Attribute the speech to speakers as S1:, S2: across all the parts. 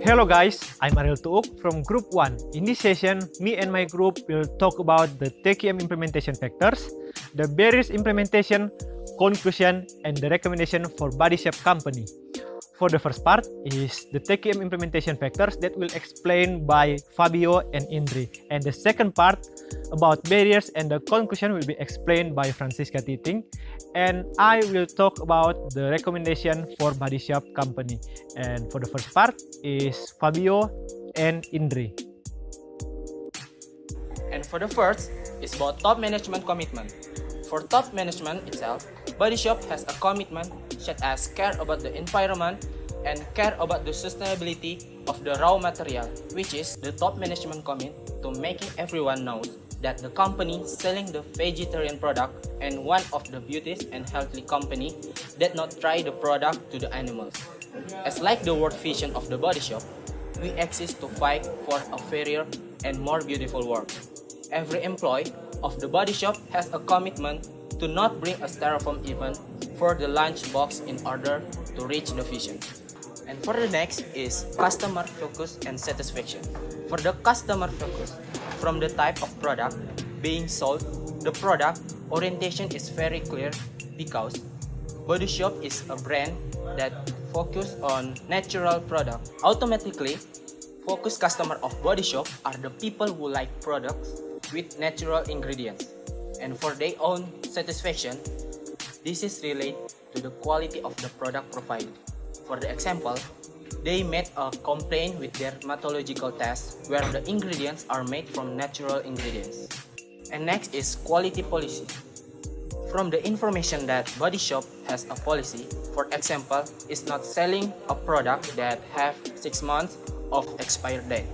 S1: Hello guys, I'm Ariel Tuuk from Group 1. In this session, me and my group will talk about the TQM implementation factors, the barriers implementation, conclusion, and the recommendation for Bodyshop company. For the first part is the TQM implementation factors that will explain by Fabio and Indri. And the second part about barriers and the conclusion will be explained by Francisca Titing. And I will talk about the recommendation for Bodyshop company. And for the first part is Fabio and Indri.
S2: And for the first is about top management commitment. For top management itself, Bodyshop has a commitment such as care about the environment and care about the sustainability of the raw material, which is the top management commit to making everyone know that the company selling the vegetarian product and one of the beauties and healthy company that not try the product to the animals. As like the world vision of the Bodyshop, we exist to fight for a fairer and more beautiful world. Every employee of the Bodyshop has a commitment to not bring a styrofoam even for the lunch box in order to reach the vision. And for the next is customer focus and satisfaction. For the customer focus, from the type of product being sold, the product orientation is very clear because Bodyshop is a brand that focuses on natural product. Automatically, focus customer of Bodyshop are the people who like products with natural ingredients. And for their own satisfaction, this is related to the quality of the product profile. For the example, they made a complaint with their dermatological test where the ingredients are made from natural ingredients. And next is quality policy. From the information that Bodyshop has a policy, for example, is not selling a product that have 6 months of expired date.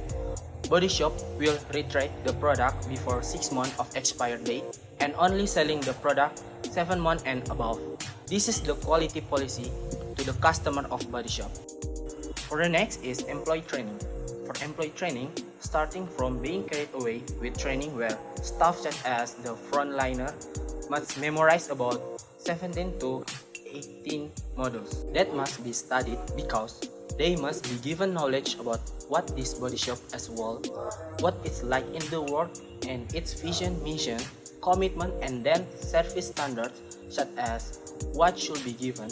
S2: Bodyshop will retrieve the product before 6 months of expired date and only selling the product 7 months and above. This is the quality policy to the customer of Bodyshop. For the next is employee training. For employee training, starting from being carried away with training where staff such as the frontliner must memorize about 17 to 18 modules that must be studied because they must be given knowledge about what this Bodyshop as well, what it's like in the world and its vision, mission, commitment, and then service standards such as what should be given,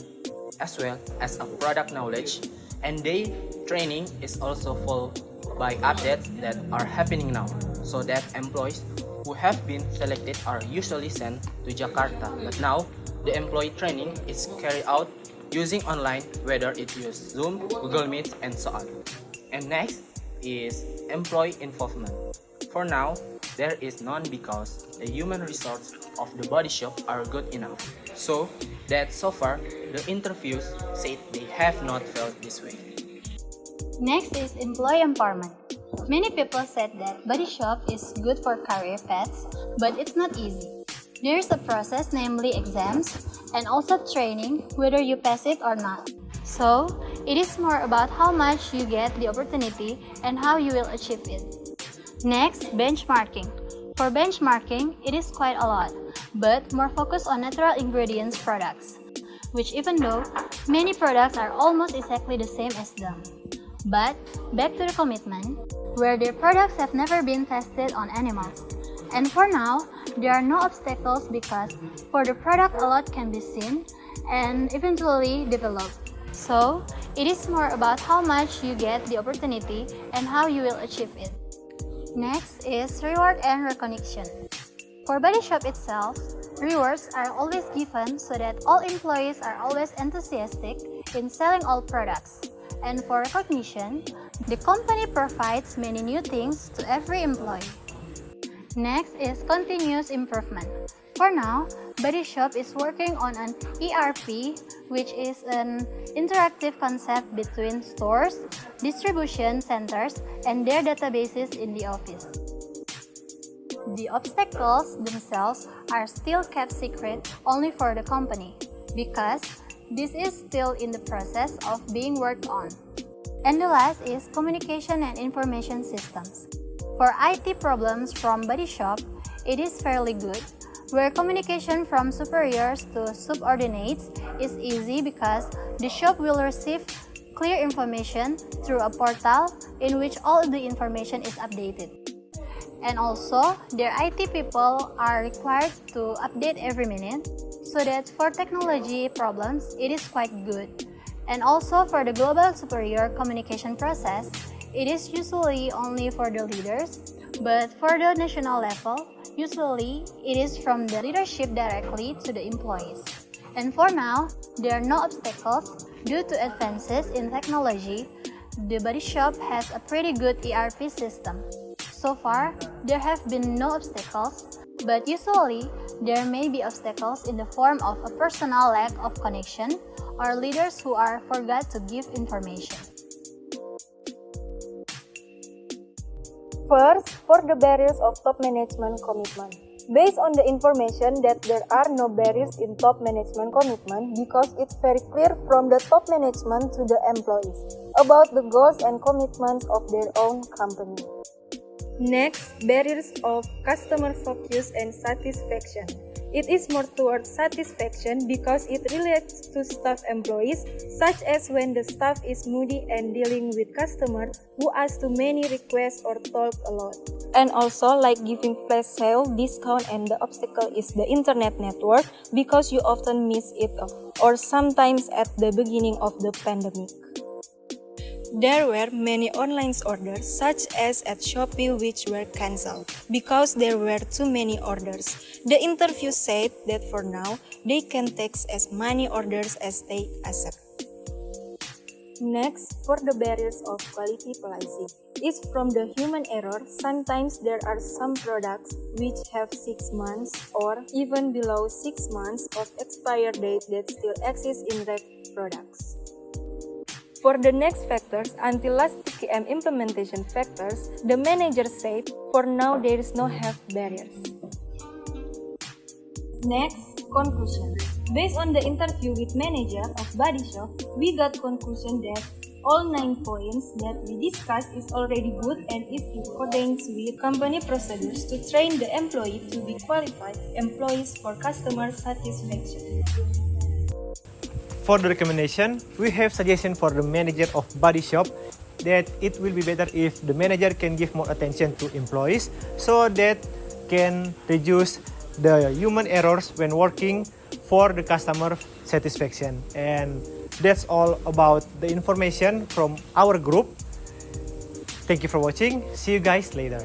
S2: as well as a product knowledge. And their training is also followed by updates that are happening now, so that employees who have been selected are usually sent to Jakarta. But now, the employee training is carried out using online, whether it uses Zoom, Google Meet, and so on. And next is employee involvement. For now, there is none because the human resources of the Bodyshop are good enough. So that so far, the interviews said they have not felt this way.
S3: Next is employee empowerment. Many people said that Bodyshop is good for career paths, but it's not easy. There is a process, namely exams, and also training, whether you pass it or not. So, it is more about how much you get the opportunity and how you will achieve it. Next, benchmarking. For benchmarking, it is quite a lot, but more focused on natural ingredients products, which even though many products are almost exactly the same as them. But, back to the commitment, where their products have never been tested on animals. And for now, there are no obstacles because for the product a lot can be seen and eventually developed. So, it is more about how much you get the opportunity and how you will achieve it. Next is reward and recognition. For Bodyshop itself, rewards are always given so that all employees are always enthusiastic in selling all products. And for recognition, the company provides many new things to every employee. Next is continuous improvement. For now, Bodyshop is working on an ERP, which is an interactive concept between stores, distribution centers, and their databases in the office. The obstacles themselves are still kept secret only for the company because this is still in the process of being worked on. And the last is communication and information systems. For IT problems from Bodyshop, it is fairly good, where communication from superiors to subordinates is easy because the shop will receive clear information through a portal in which all the information is updated. And also, their IT people are required to update every minute, so that for technology problems, it is quite good. And also for the global superior communication process, it is usually only for the leaders, but for the national level, usually it is from the leadership directly to the employees. And for now, there are no obstacles due to advances in technology. The Bodyshop has a pretty good ERP system. So far, there have been no obstacles, but usually there may be obstacles in the form of a personal lack of connection or leaders who are forgot to give information.
S4: First, for the barriers of top management commitment. Based on the information that there are no barriers in top management commitment because it's very clear from the top management to the employees about the goals and commitments of their own company. Next, barriers of customer focus and satisfaction. It is more towards satisfaction because it relates to staff employees, such as when the staff is moody and dealing with customers who ask too many requests or talk a lot. And also like giving flash sale, discount, and the obstacle is the internet network because you often miss it or sometimes at the beginning of the pandemic. There were many online orders such as at Shopee which were cancelled because there were too many orders. The interview said that for now they can take as many orders as they accept. Next, for the barriers of quality policy, is from the human error. Sometimes there are some products which have 6 months or even below 6 months of expire date that still exist in reg products. For the next factors, until last TQM implementation factors, the manager said, for now there is no have barriers. Next, conclusion. Based on the interview with manager of Bodyshop, we got conclusion that all 9 points that we discussed is already good and is in accordance with company procedures to train the employee to be qualified employees for customer satisfaction.
S1: For the recommendation, we have suggestion for the manager of Bodyshop that it will be better if the manager can give more attention to employees so that can reduce the human errors when working for the customer satisfaction. And that's all about the information from our group. Thank you for watching. See you guys later.